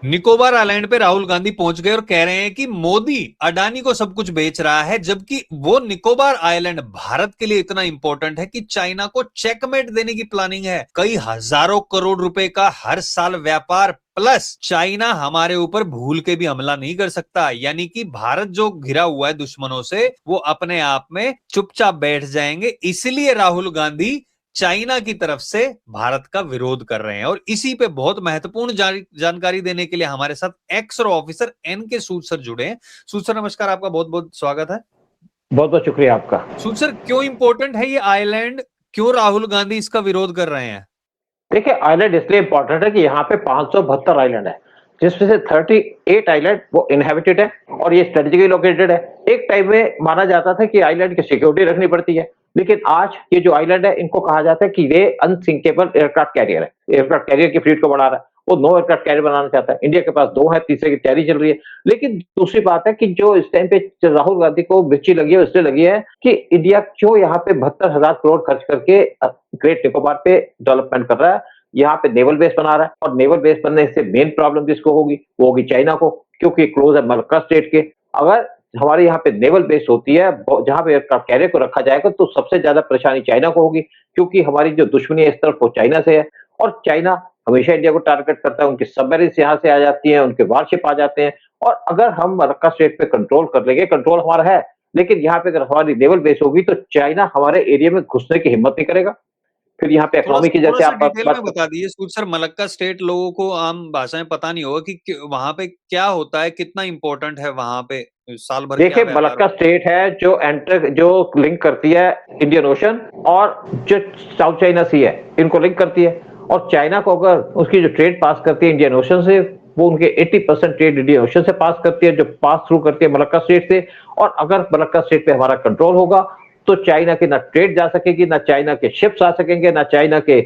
Nicobar island पे राहुल गांधी पहुंच गए और कह रहे हैं कि मोदी अडानी को सब कुछ बेच रहा है, जबकि वो निकोबार आइलैंड भारत के लिए इतना इंपॉर्टेंट है कि चाइना को चेकमेट देने की प्लानिंग है। कई हजारों करोड़ रुपए का हर साल व्यापार, प्लस चाइना हमारे ऊपर भूल के भी हमला नहीं कर सकता। यानी कि भारत जो घिरा हुआ है दुश्मनों से, वो अपने आप में चुपचाप बैठ जाएंगे। इसलिए राहुल गांधी चाइना की तरफ से भारत का विरोध कर रहे हैं। और इसी पे बहुत महत्वपूर्ण जानकारी देने के लिए हमारे साथ एक्स ऑफिसर एन के सूद सर जुड़े हैं। सूद सर नमस्कार, आपका बहुत बहुत स्वागत है। बहुत बहुत शुक्रिया आपका। सूद सर, क्यों इंपॉर्टेंट है ये आइलैंड, क्यों राहुल गांधी इसका विरोध कर रहे हैं? देखिए, आइलैंड इसलिए इंपॉर्टेंट है कि यहाँ पे 572 आइलैंड है, जिसमें से 38 आइलैंड वो इनहेबिटेड है और ये स्ट्रेटेजिकली लोकेटेड है। एक टाइम में माना जाता था कि आइलैंड की सिक्योरिटी रखनी पड़ती है, लेकिन आज ये जो आइलैंड है इनको कहा जाता है कि ये अनसिंकेबल एयरक्राफ्ट कैरियर है। एयरक्राफ्ट कैरियर की फ्लीट को बढ़ा रहा है, वो 9 एयरक्राफ्ट कैरियर बनाना चाहता है। इंडिया के पास 2 है, तीसरे की तैयारी चल रही है। लेकिन दूसरी बात है कि जो इस टाइम पे राहुल गांधी को मिर्ची लगी है, इसलिए लगी है कि इंडिया क्यों यहाँ पे 72,000 करोड़ खर्च करके ग्रेट निकोबार पे डेवलपमेंट कर रहा है, यहाँ पे नेवल बेस बना रहा है। और नेवल बेस बनने से मेन प्रॉब्लम किसको होगी? वो होगी चाइना को, क्योंकि क्लोज है मलक्का स्टेट के। अगर हमारे यहाँ पे नेवल बेस होती है जहां पे एयरक्राफ्ट कैरियर को रखा जाएगा, तो सबसे ज्यादा परेशानी चाइना को होगी, क्योंकि हमारी जो दुश्मनी है इस तरफ वो चाइना से है। और चाइना हमेशा इंडिया को टारगेट करता है, उनकी सबमरीन यहाँ से आ जाती है, उनके वारशिप आ जाते हैं। और अगर हम मलक्का स्टेट पे कंट्रोल कर लेंगे, कंट्रोल हमारा है, लेकिन यहाँ पे अगर हमारी नेवल बेस होगी तो चाइना हमारे एरिया में घुसने की हिम्मत नहीं करेगा। फिर यहाँ पे थोड़ा इकोनॉमी की, थोड़ा जैसे सा आप डिटेल में बात बता दीजिए सूद सर। मलक्का स्टेट लोगों को आम भाषा में पता नहीं होगा कि वहां पे क्या होता है, कितना इंपॉर्टेंट है वहां पे, साल भर क्या देखिए, व्यापार मलक्का होता स्टेट है जो लिंक करती है इंडियन ओशन और जो साउथ चाइना सी है, इनको लिंक करती है। और चाइना को अगर उसकी जो ट्रेड पास करती है इंडियन ओशन से, वो उनके 80% ट्रेड इंडियन ओशन से पास करती है, जो पास थ्रू करती है मलक्का स्टेट से। और अगर मलक्का स्टेट पे हमारा कंट्रोल होगा तो चाइना की ना ट्रेड जा सकेगी, ना चाइना के शिप्स आ सकेंगे, ना चाइना के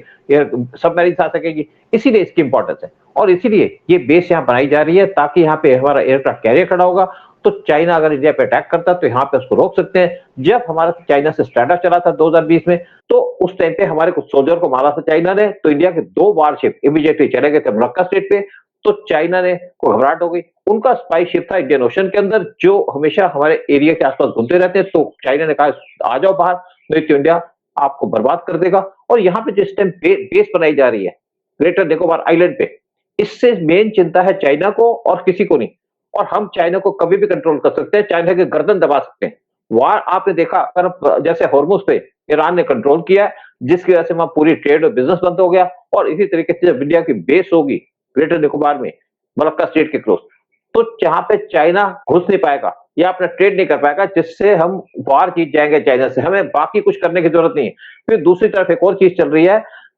सबमरीन आ सकेगी। इसीलिए इसकी इंपॉर्टेंस है और इसीलिए ये बेस यहाँ बनाई जा रही है, ताकि यहाँ पे हमारा एयरक्राफ्ट कैरियर खड़ा होगा तो चाइना अगर इंडिया पे अटैक करता तो यहाँ पे उसको रोक सकते हैं। जब हमारा चाइना से स्ट्रैटा चला था 2020 में, तो उस टाइम पे हमारे कुछ सोल्जर को मारा था चाइना ने, तो इंडिया के 2 वारशिप इमीडिएटली चले गए थे मलक्का स्टेट पे। तो चाइना ने को घबराहट हो गई। उनका स्पाई शिप था इंडियन ओशन के अंदर, जो हमेशा हमारे एरिया के आसपास घूमते रहते हैं। तो चाइना ने कहा आ जाओ बाहर, नहीं तो इंडिया आपको बर्बाद कर देगा। और यहाँ पे जिस टाइम बेस बनाई जा रही है ग्रेटर निकोबार आइलैंड पे, इससे मेन चिंता है चाइना को और किसी को नहीं। और हम चाइना को कभी भी कंट्रोल कर सकते हैं, चाइना की गर्दन दबा सकते हैं। वार आपने देखा, अगर जैसे हॉर्मुज पे ईरान ने कंट्रोल किया, जिसकी वजह से वहां पूरी ट्रेड और बिजनेस बंद हो गया। और इसी तरीके से जब इंडिया की बेस होगी ग्रेटर निकोबार में मलक्का स्टेट के क्लोज, तो जहां पे चाइना घुस नहीं पाएगा या अपना ट्रेड नहीं कर पाएगा, जिससे हम वार जीत जाएंगे चाइना से। हमें बाकी कुछ करने की जरूरत नहीं है। फिर दूसरी तरफ एक और चीज चल रही है।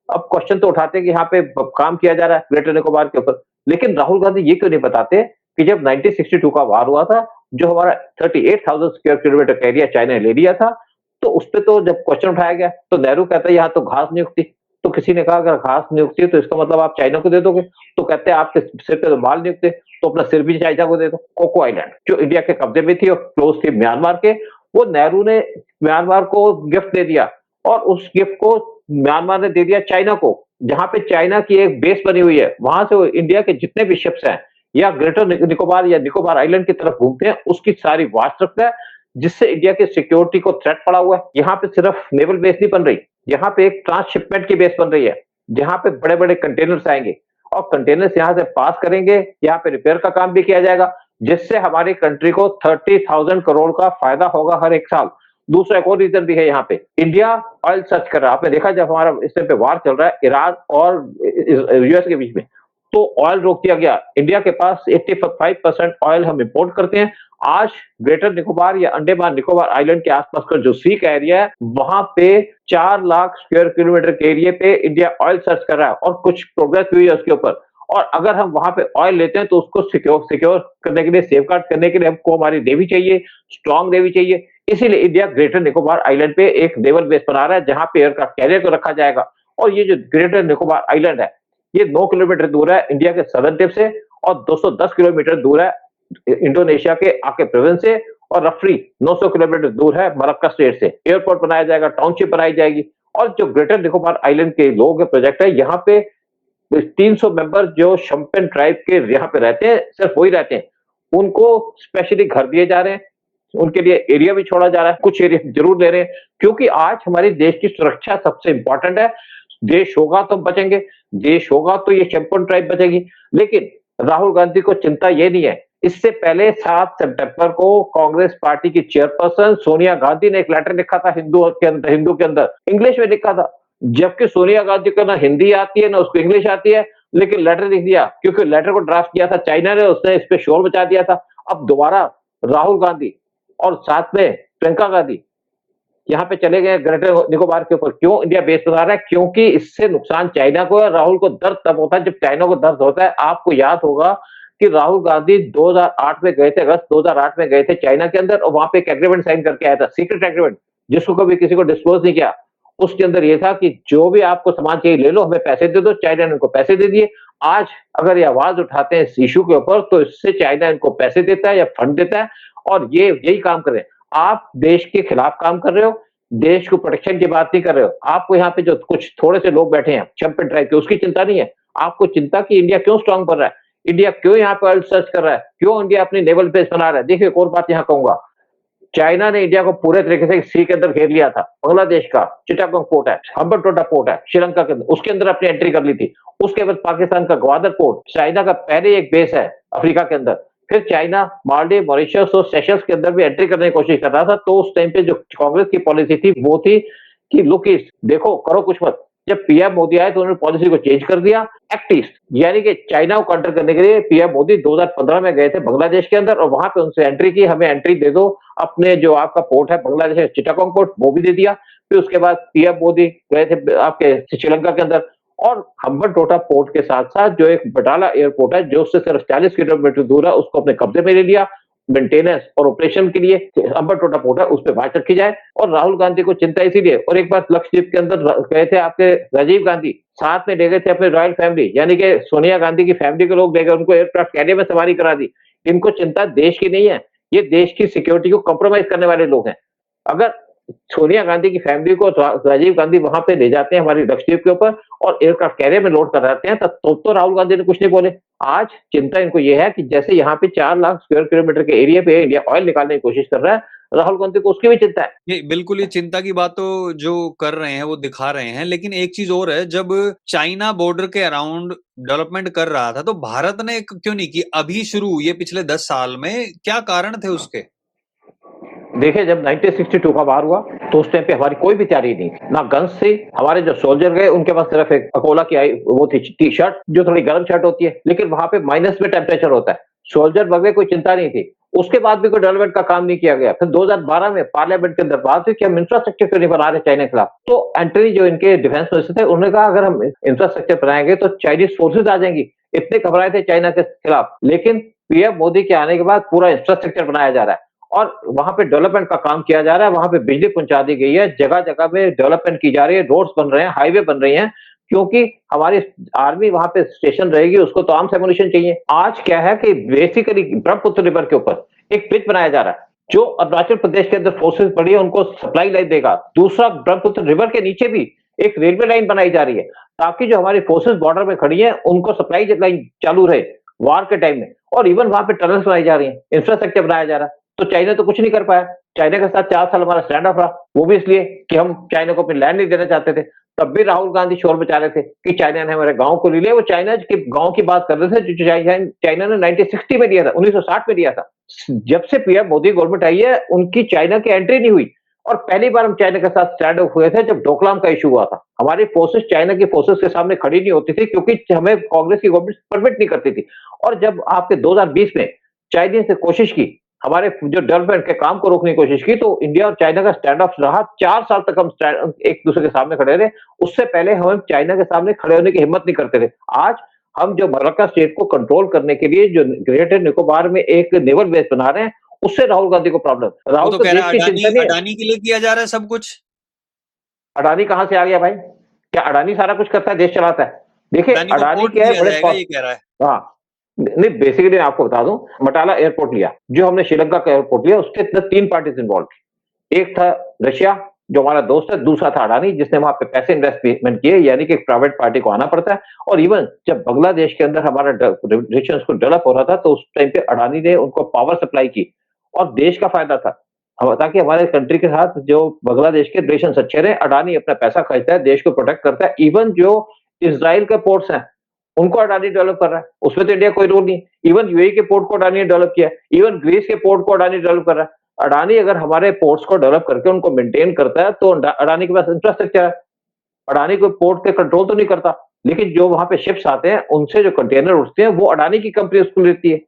अब क्वेश्चन तो उठाते हैं कि यहाँ पे काम किया जा रहा है ग्रेटर निकोबार के ऊपर, लेकिन राहुल गांधी ये क्यों नहीं बताते कि जब 1962 का वार हुआ था, जो हमारा 38,000 स्क्वायर किलोमीटर का एरिया चाइना ने ले लिया था, तो उस पे तो जब क्वेश्चन उठाया गया तो नेहरू कहता है यहाँ तो घास नहीं उगती। तो किसी ने कहा अगर घास नहीं उगती तो इसका मतलब आप चाइना को दे दोगे? तो कहते हैं आपके सिर पे तो बाल नहीं उगते, तो अपना सिर भी चाइना को दे दो। कोको आइलैंड जो इंडिया के कब्जे में थी और क्लोज थी म्यांमार के, वो नेहरू ने म्यांमार को गिफ्ट दे दिया और उस गिफ्ट को म्यांमार ने दे दिया चाइना को, जहां पे चाइना की एक बेस बनी हुई है। वहां से वो इंडिया के जितने भी शिप्स हैं या ग्रेटर निकोबार या निकोबार आइलैंड की तरफ घूमते हैं, उसकी सारी वाच रखता है, जिससे इंडिया की सिक्योरिटी को थ्रेट पड़ा हुआ है। यहाँ पे सिर्फ नेवल बेस नहीं बन रही, यहाँ पे एक ट्रांसशिपमेंट की बेस बन रही है, जहां पे बड़े बड़े कंटेनर्स आएंगे और कंटेनर्स यहाँ से पास करेंगे। यहाँ पे रिपेयर का काम भी किया जाएगा, जिससे हमारी कंट्री को 30,000 करोड़ का फायदा होगा हर एक साल। दूसरा एक और रीजन भी है, यहाँ पे इंडिया ऑयल सर्च कर रहा है। आपने देखा जब हमारा इस टाइम पे वार चल रहा है ईरान और यूएस के बीच में, तो ऑयल रोक दिया गया। इंडिया के पास 85% ऑयल हम इंपोर्ट करते हैं। आज ग्रेटर निकोबार या अंडमान निकोबार आइलैंड के आसपास का जो सी का एरिया है, वहां पे 4 लाख स्क्वायर किलोमीटर के एरिया पे इंडिया ऑयल सर्च कर रहा है और कुछ प्रोग्रेस हुई है उसके ऊपर। और अगर हम वहां पे ऑयल लेते हैं तो उसको सिक्योर करने के लिए, सेफगार्ड करने के लिए हमको हमारी नेवी चाहिए, स्ट्रॉन्ग नेवी चाहिए। इसीलिए इंडिया ग्रेटर निकोबार आइलैंड पे एक नेवल बेस बना रहा है, जहां पे एयरक्राफ्ट कैरियर को रखा जाएगा। और ये जो ग्रेटर निकोबार आइलैंड है, ये 9 किलोमीटर दूर है इंडिया के सदर्न टिप से और 210 किलोमीटर दूर है इंडोनेशिया के आके प्रोविंस से, और रफली 900 किलोमीटर दूर है मलक्का स्टेट से। एयरपोर्ट बनाया जाएगा, टाउनशिप बनाई जाएगी। और जो ग्रेटर निकोबार आइलैंड के लोग प्रोजेक्ट है, यहाँ पे 300 मेंबर जो शम्पेन ट्राइब के यहाँ पे रहते हैं, सिर्फ वही रहते हैं, उनको स्पेशली घर दिए जा रहे हैं, उनके लिए एरिया भी छोड़ा जा रहा है, कुछ एरिया जरूर ले रहे हैं, क्योंकि आज हमारे देश की सुरक्षा सबसे इंपॉर्टेंट है। देश होगा तो हम बचेंगे, देश होगा तो ये शम्पेन ट्राइब बचेगी। लेकिन राहुल गांधी को चिंता ये नहीं है। इससे पहले 7 सितंबर को कांग्रेस पार्टी की चेयरपर्सन सोनिया गांधी ने एक लेटर लिखा था हिंदू के अंदर, इंग्लिश में लिखा था, जबकि सोनिया गांधी को ना हिंदी आती है ना उसको इंग्लिश आती है, लेकिन लेटर लिख दिया, क्योंकि लेटर को ड्राफ्ट किया था चाइना ने, उसने इस पे शोर मचा दिया था। अब दोबारा राहुल गांधी और साथ में प्रियंका गांधी यहाँ पे चले गए ग्रेटर निकोबार के ऊपर। क्यों इंडिया बेस बना रहा है? क्योंकि इससे नुकसान चाइना को है। राहुल को दर्द तब होता है जब चाइना को दर्द होता है। आपको याद होगा कि राहुल गांधी 2008 में गए थे, अगस्त 2008 में गए थे चाइना के अंदर, और वहां पे एक एग्रीमेंट साइन करके आया था, सीक्रेट एग्रीमेंट, जिसको कभी किसी को डिस्क्लोज नहीं किया। उसके अंदर ये था कि जो भी आपको सामान चाहिए ले लो, हमें पैसे दे दो। चाइना ने उनको पैसे दे दिए। आज अगर ये आवाज उठाते हैं इस इशू के ऊपर, तो इससे चाइना इनको पैसे देता है या फंड देता है, और ये यही काम कर रहे हैं। आप देश के खिलाफ काम कर रहे हो, देश को प्रोटेक्शन की बात नहीं कर रहे हो। आपको यहाँ पे जो कुछ थोड़े से लोग बैठे हैं शम्पेन ट्राइब के, उसकी चिंता नहीं है। आपको चिंता कि इंडिया क्यों स्ट्रांग बन रहा है, इंडिया क्यों यहाँ पे ऑयल सर्च कर रहा है, क्यों इंडिया अपनी नेवल बेस बना रहा है। देखिए एक और बात यहाँ कहूंगा, चाइना ने इंडिया को पूरे तरीके से सी के अंदर घेर लिया था। बांग्लादेश का चिटागोंग पोर्ट है, हम्बनटोटा पोर्ट है श्रीलंका के अंदर, उसके अंदर अपनी एंट्री कर ली थी। उसके बाद पाकिस्तान का ग्वादर पोर्ट, चाइना का पहले एक बेस है अफ्रीका के अंदर। फिर चाइना मालदीव, मॉरिशस और सेशल्स के अंदर भी एंट्री करने की कोशिश कर रहा था। तो उस टाइम पे जो कांग्रेस की पॉलिसी थी वो थी कि लुक ईस्ट, देखो करो कुछ मत। जब पीएम मोदी आए तो उन्होंने पॉलिसी को चेंज कर दिया, एक्ट ईस्ट, यानी कि चाइना को काउंटर करने के लिए पीएम मोदी 2015 में गए थे बांग्लादेश के अंदर, और वहां पे उनसे एंट्री की, हमें एंट्री दे दो, अपने जो आपका पोर्ट है बांग्लादेश है चिटागोंग पोर्ट, वो भी दे दिया। फिर उसके बाद पीएम मोदी गए थे आपके श्रीलंका के अंदर, और हम्बनटोटा पोर्ट के साथ साथ जो एक बटाला एयरपोर्ट है जो उससे सिर्फ 40 किलोमीटर दूर है, उसको अपने कब्जे में ले लिया। मेंटेनेंस और ऑपरेशन के लिए हम्बनटोटा पोर्ट है, उस पर बात रखी जाए। और राहुल गांधी को चिंता इसीलिए, और एक बात लक्षद्वीप के अंदर गए थे आपके राजीव गांधी, साथ में ले गए थे अपने रॉयल फैमिली, यानी कि सोनिया गांधी की फैमिली के लोग ले गए, उनको एयरक्राफ्ट कैरियर में सवारी करा दी। इनको चिंता देश की नहीं है, ये देश की सिक्योरिटी को कॉम्प्रोमाइज करने वाले लोग हैं। अगर सोनिया गांधी की फैमिली को राजीव गांधी वहां पे ले जाते हैं हमारी लक्षद्वीप के ऊपर और एयरक्राफ्ट कैरियर में लोड कराते हैं, तो राहुल गांधी ने कुछ नहीं बोले। आज चिंता इनको ये है कि जैसे यहाँ पे 4 लाख स्क्वायर किलोमीटर के एरिया पे इंडिया ऑयल निकालने की कोशिश कर रहा है, राहुल गांधी को उसकी भी चिंता है। ये बिल्कुल, ये चिंता की बात तो जो कर रहे हैं वो दिखा रहे हैं, लेकिन एक चीज और है, जब चाइना बॉर्डर के अराउंड डेवलपमेंट कर रहा था तो भारत ने क्यों नहीं की अभी शुरू, ये पिछले 10 साल में? क्या कारण थे उसके? देखिए जब 1962 का वार हुआ तो उस टाइम पे हमारी कोई भी तैयारी नहीं थी, ना गन्स थी। हमारे जो सोल्जर गए उनके पास सिर्फ एक अकोला की आई वो थी टी शर्ट, जो थोड़ी गर्म शर्ट होती है, लेकिन वहां पे माइनस में टेम्परेचर होता है। सोल्जर वगैरह कोई चिंता नहीं थी। उसके बाद भी कोई डेवलपमेंट का काम नहीं किया गया। फिर 2012 में पार्लियामेंट के अंदर बात हुई कि हम इंफ्रास्ट्रक्चर क्यों नहीं बना रहे चाइना के खिलाफ। तो एंट्री जो इनके डिफेंस मिनिस्टर थे उन्होंने कहा अगर हम इंफ्रास्ट्रक्चर बनाएंगे तो चाइनीज फोर्सेज आ जाएंगी। इतने घबराए थे चाइना के खिलाफ, लेकिन पीएम मोदी के आने के बाद पूरा इंफ्रास्ट्रक्चर बनाया जा रहा है और वहां पे डेवलपमेंट का काम किया जा रहा है। वहां पे बिजली पहुंचा दी गई है, जगह जगह पे डेवलपमेंट की जा रही है, रोड्स बन रहे हैं, हाईवे बन रही हैं, क्योंकि हमारी आर्मी वहां पे स्टेशन रहेगी, उसको तो आर्म्स एमुनिशन चाहिए। आज क्या है कि बेसिकली ब्रह्मपुत्र रिवर के ऊपर एक ब्रिज बनाया जा रहा है जो अरुणाचल प्रदेश के अंदर फोर्सेस पड़ी है उनको सप्लाई लाइन देगा। दूसरा, ब्रह्मपुत्र रिवर के नीचे भी एक रेलवे लाइन बनाई जा रही है ताकि जो हमारी फोर्सेस बॉर्डर में खड़ी है उनको सप्लाई लाइन चालू रहे वार के टाइम में। और इवन वहां पे टनल्स बनाई जा रही है, इंफ्रास्ट्रक्चर बनाया जा रहा है। तो चाइना तो कुछ नहीं कर पाया। चाइना के साथ 4 साल हमारा स्टैंड ऑफ रहा, वो भी इसलिए कि हम चाइना को अपनी लैंड नहीं देना चाहते थे। तब भी राहुल गांधी शोर मचा रहे थे कि चाइना ने हमारे गांव को ले लिया। वो चाइना के गांव की बात कर रहे थे जो चाइना ने 1960 में लिया था, 1960 में लिया था। जब से पीएम मोदी गवर्नमेंट आई है उनकी चाइना की एंट्री नहीं हुई। और पहली बार हम चाइना के साथ स्टैंड ऑफ हुए थे जब डोकलाम का इशू हुआ था। हमारी फोर्सेस चाइना की फोर्सेस के सामने खड़ी नहीं होती थी क्योंकि हमें कांग्रेस की गवर्नमेंट परमिट नहीं करती थी। और जब आपके 2020 में चाइनीज ने कोशिश की हमारे जो डेवलपमेंट के काम को रोकने की कोशिश की, तो इंडिया और चाइना का स्टैंड ऑफ रहा। 4 साल तक हम एक दूसरे के सामने खड़े रहे। उससे पहले हम चाइना के सामने खड़े होने की हिम्मत नहीं करते थे। आज हम जो मलक्का स्टेट को कंट्रोल करने के लिए जो ग्रेटर निकोबार में एक नेवल बेस बना रहे हैं, उससे राहुल गांधी को प्रॉब्लम। राहुल तो को कह रहा देश है की चिंता नहीं है। अडानी के लिए किया जा रहा है सब कुछ। अडानी कहां से आ गया भाई? क्या अडानी सारा कुछ करता है, देश चलाता है? देखिए अडानी क्या है, बड़े ये कह रहा है। हाँ नहीं, बेसिकली आपको बता दूं, मटाला एयरपोर्ट लिया जो हमने श्रीलंका का एयरपोर्ट लिया, उसके अंदर 3 पार्टीज इन्वॉल्व थी। एक था रशिया, जो हमारा दोस्त है, दूसरा था अडानी जिसने वहां पे पैसे इन्वेस्टमेंट किए, यानी कि एक प्राइवेट पार्टी को आना पड़ता है। और इवन जब बांग्लादेश के अंदर हमारा रिलेशंस को डेवलप हो रहा था, तो उस टाइम पे अडानी ने उनको पावर सप्लाई की और देश का फायदा था। ताकि हमारे कंट्री के साथ जो बांग्लादेश के रिलेशन अच्छे रहे, अडानी अपना पैसा खर्चता है, देश को प्रोटेक्ट करता है। इवन जो इज़राइल के पोर्ट्स हैं, उनको अडानी डेवलप कर रहा है, उसमें तो इंडिया कोई रोल नहीं। इवन यूएई के पोर्ट को अडानी ने डेवलप किया है, इवन ग्रीस के पोर्ट को अडानी डेवलप कर रहा है। अडानी अगर हमारे पोर्ट्स को डेवलप करके उनको मेंटेन करता है, तो अडानी के पास इंफ्रास्ट्रक्चर है। अडानी कोई पोर्ट के कंट्रोल तो नहीं करता, लेकिन जो वहां पे शिप्स आते हैं, उनसे जो कंटेनर उठते हैं, वो अडानी की कंपनी उसको लेती है।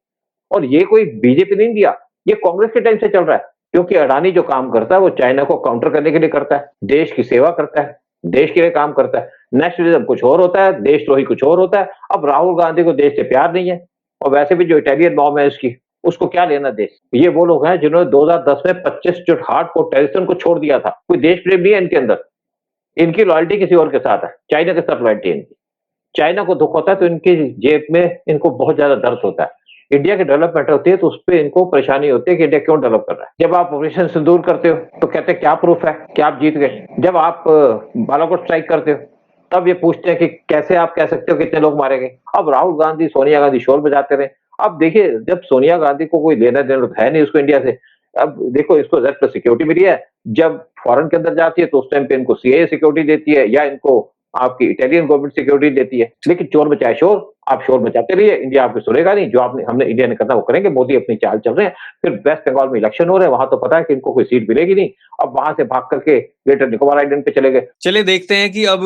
और ये कोई बीजेपी नहीं दिया, ये कांग्रेस के टाइम से चल रहा है। क्योंकि अडानी जो काम करता है, वो चाइना को काउंटर करने के लिए करता है, देश की सेवा करता है, देश के लिए काम करता है। नेशनलिज्म कुछ और होता है, देशद्रोही कुछ और होता है। अब राहुल गांधी को देश से प्यार नहीं है, और वैसे भी जो इटालियन मॉम है उसकी, उसको क्या लेना देश। ये वो लोग हैं जिन्होंने 2010 में 25 जो हार्डकोर टेररिस्ट को छोड़ दिया था। कोई देश प्रेम नहीं है इनके अंदर, इनकी लॉयल्टी किसी और के साथ है, चाइना के साथ लॉयल्टी है इनकी। चाइना को दुख होता है तो इनकी जेब में इनको बहुत ज्यादा दर्द होता है। इंडिया की डेवलपमेंट होती है तो उस पर इनको परेशानी होती है कि इंडिया क्यों डेवलप कर रहा है। जब आप ऑपरेशन सिंदूर करते हो तो कहते हैं क्या प्रूफ है कि आप जीत गए। जब आप बालाकोट स्ट्राइक करते हो तब ये पूछते हैं कि कैसे आप कह सकते हो कितने लोग मारे गए। अब राहुल गांधी सोनिया गांधी शोर बजाते रहे। अब देखिए, जब सोनिया गांधी को कोई लेना देना है नहीं उसको इंडिया से। अब देखो, इसको जेड प्लस सिक्योरिटी मिली है, जब फॉरेन के अंदर जाती है तो उस टाइम पे इनको सीआईए सिक्योरिटी देती है, या इनको आपकी इटालियन गवर्नमेंट सिक्योरिटी देती है। लेकिन चोर मचाए शोर, आप शोर मचाते रहिए, इंडिया आपको सुनेगा नहीं। जो आपने हमने इंडिया ने करना वो करेंगे। मोदी अपनी चाल चल रहे हैं। फिर वेस्ट बंगाल में इलेक्शन हो रहे हैं, वहां तो पता है कि इनको कोई सीट मिलेगी नहीं। अब वहां से भाग करके ग्रेटर निकोबार आइलैंड पे चले गए। चलिए देखते हैं कि अब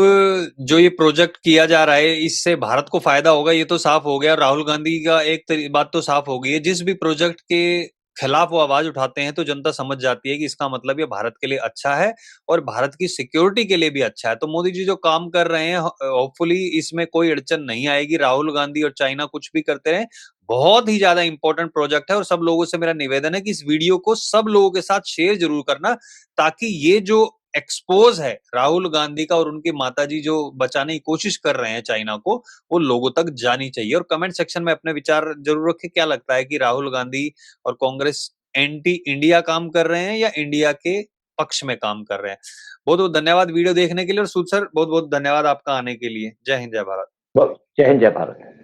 जो ये प्रोजेक्ट किया जा रहा है इससे भारत को फायदा होगा, ये तो साफ हो गया। राहुल गांधी का एक बात तो साफ हो गई है, जिस भी प्रोजेक्ट के खिलाफ वो आवाज उठाते हैं तो जनता समझ जाती है कि इसका मतलब ये भारत के लिए अच्छा है और भारत की सिक्योरिटी के लिए भी अच्छा है। तो मोदी जी जो काम कर रहे हैं, होपफुली इसमें कोई अड़चन नहीं आएगी। राहुल गांधी और चाइना कुछ भी करते रहे, बहुत ही ज्यादा इंपॉर्टेंट प्रोजेक्ट है। और सब लोगों से मेरा निवेदन है कि इस वीडियो को सब लोगों के साथ शेयर जरूर करना, ताकि ये जो एक्सपोज है राहुल गांधी का और उनकी माताजी जो बचाने की कोशिश कर रहे हैं चाइना को, वो लोगों तक जानी चाहिए। और कमेंट सेक्शन में अपने विचार जरूर रखें, क्या लगता है कि राहुल गांधी और कांग्रेस एंटी इंडिया काम कर रहे हैं या इंडिया के पक्ष में काम कर रहे हैं। बहुत बहुत धन्यवाद वीडियो देखने के लिए, और सूद सर बहुत बहुत धन्यवाद आपका आने के लिए। जय हिंद, जय भारत। जय हिंद, जय भारत।